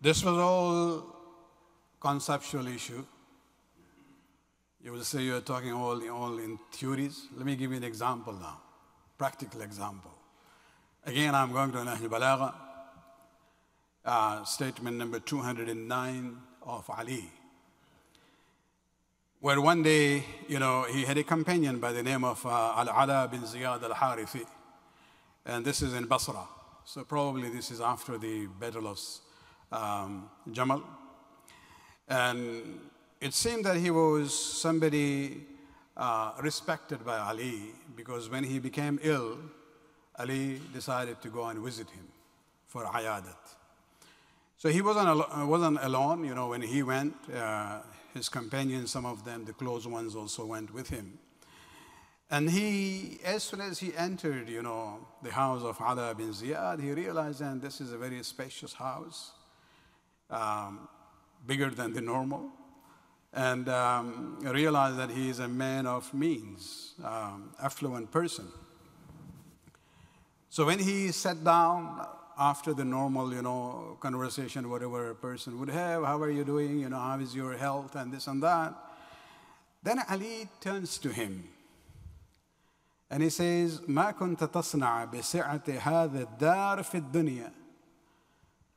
This was all conceptual issue. You will say you're talking all in theories. Let me give you an example now, practical example. Again, I'm going to Nahl Balagha, statement number 209 of Ali, where one day, he had a companion by the name of Al-Ala bin Ziyad al-Harithi, and this is in Basra. So probably this is after the Battle of Jamal. And it seemed that he was somebody respected by Ali, because when he became ill, Ali decided to go and visit him for ayadat. So he wasn't alone. When he went, his companions, some of them, the close ones, also went with him. And as soon as he entered, the house of Ala bin Ziyad, he realized that this is a very spacious house, bigger than the normal, and realized that he is a man of means, affluent person. So when he sat down after the normal, conversation, whatever a person would have, how are you doing, how is your health, and this and that, then Ali turns to him and he says, ما كنت تصنع بسعة هذا الدار في الدنيا.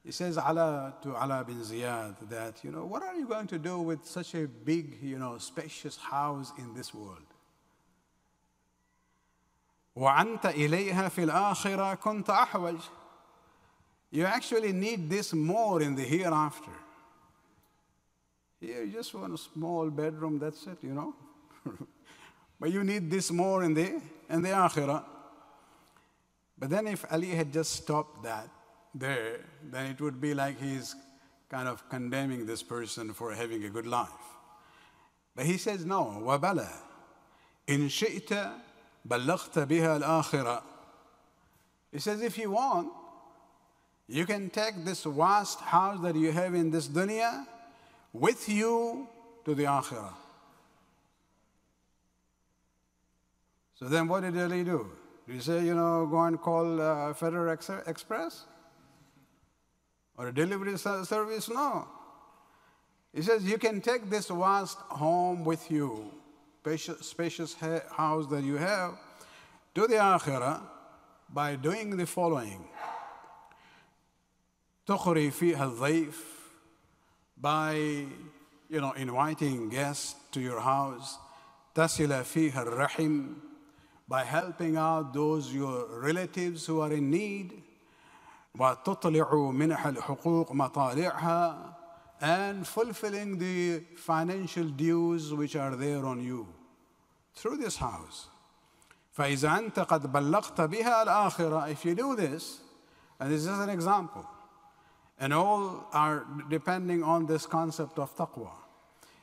He says to Ala bin Ziyad that, what are you going to do with such a big, spacious house in this world? وأنت إليها في الآخرة كنت أحوج. You actually need this more in the hereafter. Here, you just want a small bedroom, that's it, But you need this more in the akhirah. But then if Ali had just stopped that there, then it would be like he's kind of condemning this person for having a good life. But he says, no, وَبَلَى إِن شِئْتَ بَلَّغْتَ بِهَا الْآخِرَةِ. He says, if you want, you can take this vast house that you have in this dunya with you to the akhirah. So then what did Ali do? Did he say, go and call Federal Express? Or a delivery service? No. He says, you can take this vast home with you, spacious house that you have, to the akhirah by doing the following. تُخْرِي فِيهَا الضَّيْفِ, by inviting guests to your house. تَصِلَ فِيهَا الرَّحِمِ, by helping out those your relatives who are in need. وَتُطْلِعُ مِنَحَ الْحُقُوقِ مَطَالِعْهَا, and fulfilling the financial dues which are there on you through this house. فَإِذَا أَنْتَ قَدْ بَلَّغْتَ بِهَا الْآخِرَةِ. If you do this, and this is an example, and all are depending on this concept of taqwa.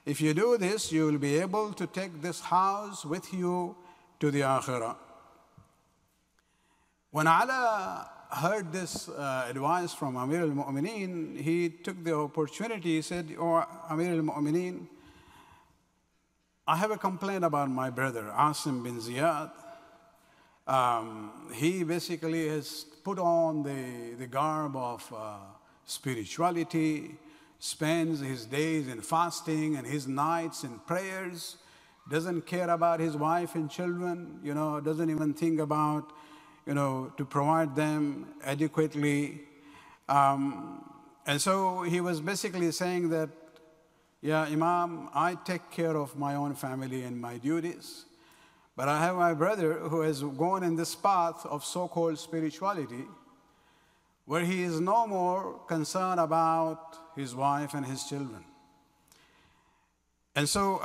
If you do this, you will be able to take this house with you to the akhirah. When Ala heard this advice from Amir al-Mu'mineen, he took the opportunity. He said, "Oh, Amir al-Mu'mineen, I have a complaint about my brother, Asim bin Ziyad. He basically has put on the garb of spirituality, spends his days in fasting and his nights in prayers, doesn't care about his wife and children, doesn't even think about, to provide them adequately. And so he was basically saying that, yeah, Imam, I take care of my own family and my duties, but I have my brother who has gone in this path of so-called spirituality, where he is no more concerned about his wife and his children." And so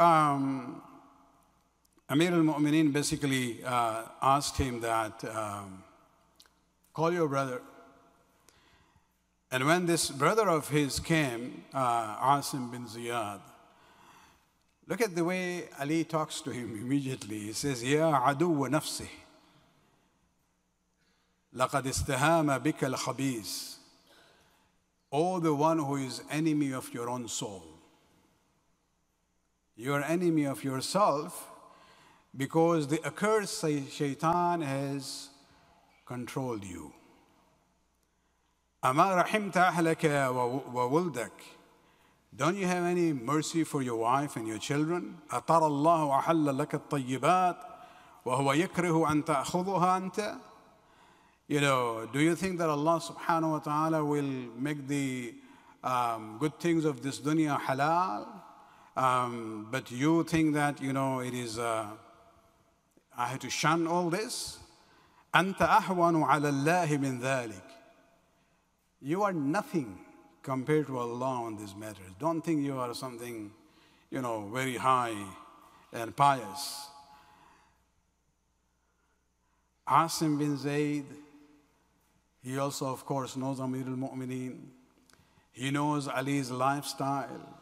Amir al-Mu'mineen basically asked him that, call your brother. And when this brother of his came, Asim bin Ziyad, look at the way Ali talks to him immediately. He says, "Ya aduwa nafsi, laqad istahama bika al-khabis." Oh, the one who is enemy of your own soul. You are enemy of yourself because the accursed shaitan has controlled you. أما رحمت أهلك وولدك. Don't you have any mercy for your wife and your children? أترى الله أحل لك الطيبات وهو يكره أن تأخذها أنت. Do you think that Allah subhanahu wa ta'ala will make the good things of this dunya halal? But you think that, it is, I have to shun all this? أنت أهون على الله من ذلك. You are nothing compared to Allah on these matters. Don't think you are something, very high and pious. Asim bin Zayd, he also, of course, knows Amir al-Mu'mineen. He knows Ali's lifestyle.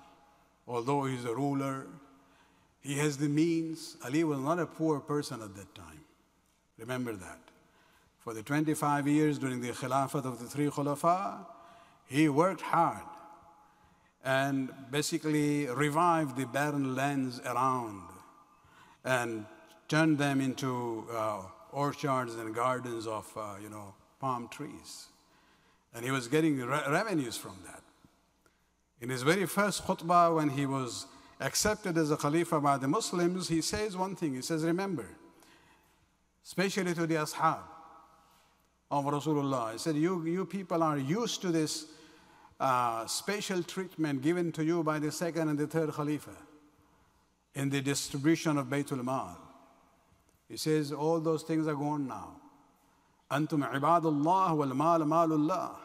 Although he's a ruler, he has the means. Ali was not a poor person at that time. Remember that. For the 25 years during the Khilafat of the three Khulafa, he worked hard and basically revived the barren lands around and turned them into orchards and gardens of, palm trees. And he was getting revenues from that. In his very first khutbah, when he was accepted as a Khalifa by the Muslims, he says one thing. He says, remember, especially to the ashab of Rasulullah, he said, you people are used to this special treatment given to you by the second and the third Khalifa in the distribution of Baytul Mal. He says, all those things are gone now. Antum ibadullah wal mal malullah.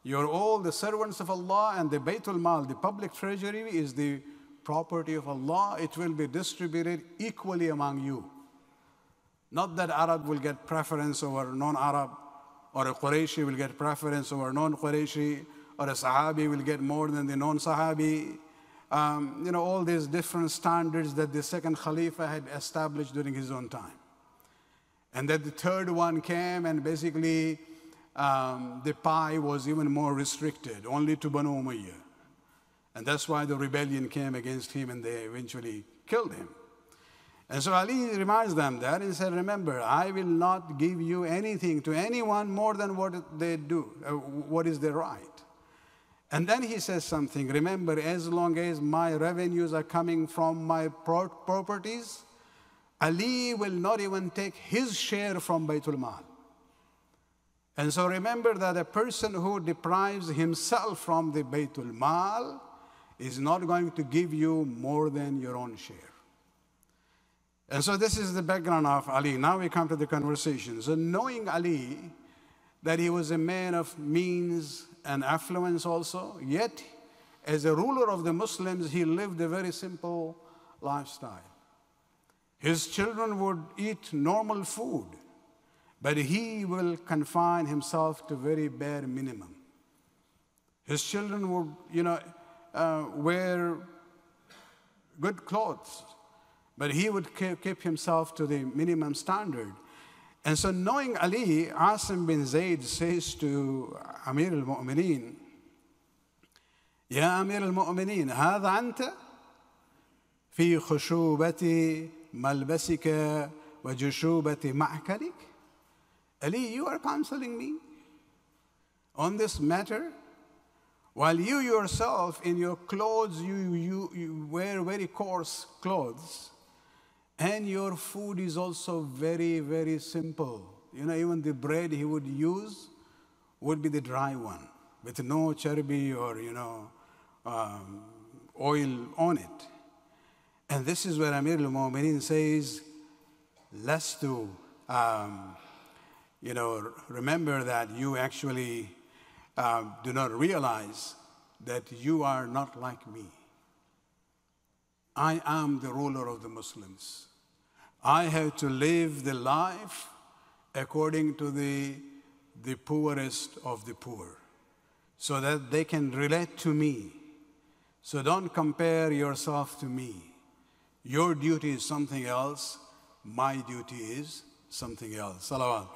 You're all the servants of Allah, and the Baytul Mal, the public treasury, is the property of Allah. It will be distributed equally among you. Not that Arab will get preference over non-Arab, or a Qurayshi will get preference over non-Qurayshi, or a Sahabi will get more than the non-Sahabi. All these different standards that the second Khalifa had established during his own time. And that the third one came, and basically the pie was even more restricted, only to Banu Umayyah. And that's why the rebellion came against him, and they eventually killed him. And so Ali reminds them that and said, remember, I will not give you anything to anyone more than what they do, what is their right. And then he says something, remember, as long as my revenues are coming from my properties, Ali will not even take his share from Baytul Mal. And so remember that a person who deprives himself from the Baytul Mal is not going to give you more than your own share. And so this is the background of Ali. Now we come to the conversation. So knowing Ali, that he was a man of means and affluence also, yet as a ruler of the Muslims, he lived a very simple lifestyle. His children would eat normal food, but he will confine himself to very bare minimum. His children would, wear good clothes, but he would keep himself to the minimum standard. And so knowing Ali, Asim bin Zayd says to Amir al-Mu'mineen, Ya Amir al-Mu'mineen, هذا أنت في خشوبة ملبسك وجشوبة معكرك. Ali, you are counseling me on this matter, while you yourself in your clothes, you wear very coarse clothes, and your food is also very, very simple. Even the bread he would use would be the dry one, with no charbi or, oil on it. And this is where Amir al-Mu'mineen says, Lastu, remember that you actually do not realize that you are not like me. I am the ruler of the Muslims. I have to live the life according to the poorest of the poor, so that they can relate to me. So don't compare yourself to me. Your duty is something else. My duty is something else. Salawat.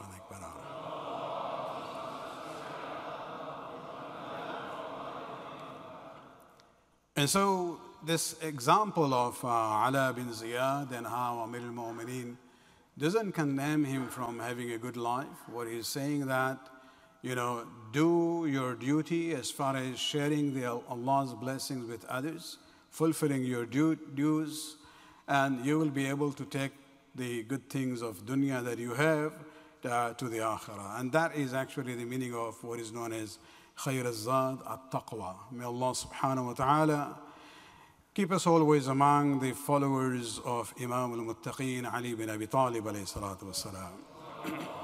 And so this example of Ala bin Ziyad and how Amir al-Mu'mineen doesn't condemn him from having a good life. What he's saying that do your duty as far as sharing Allah's blessings with others, fulfilling your dues, and you will be able to take the good things of dunya that you have to the akhirah. And that is actually the meaning of what is known as khayr az-zad at-taqwa. May Allah subhanahu wa ta'ala keep us always among the followers of Imam al-Muttaqeen Ali bin Abi Talib alayhi salatu wassalam.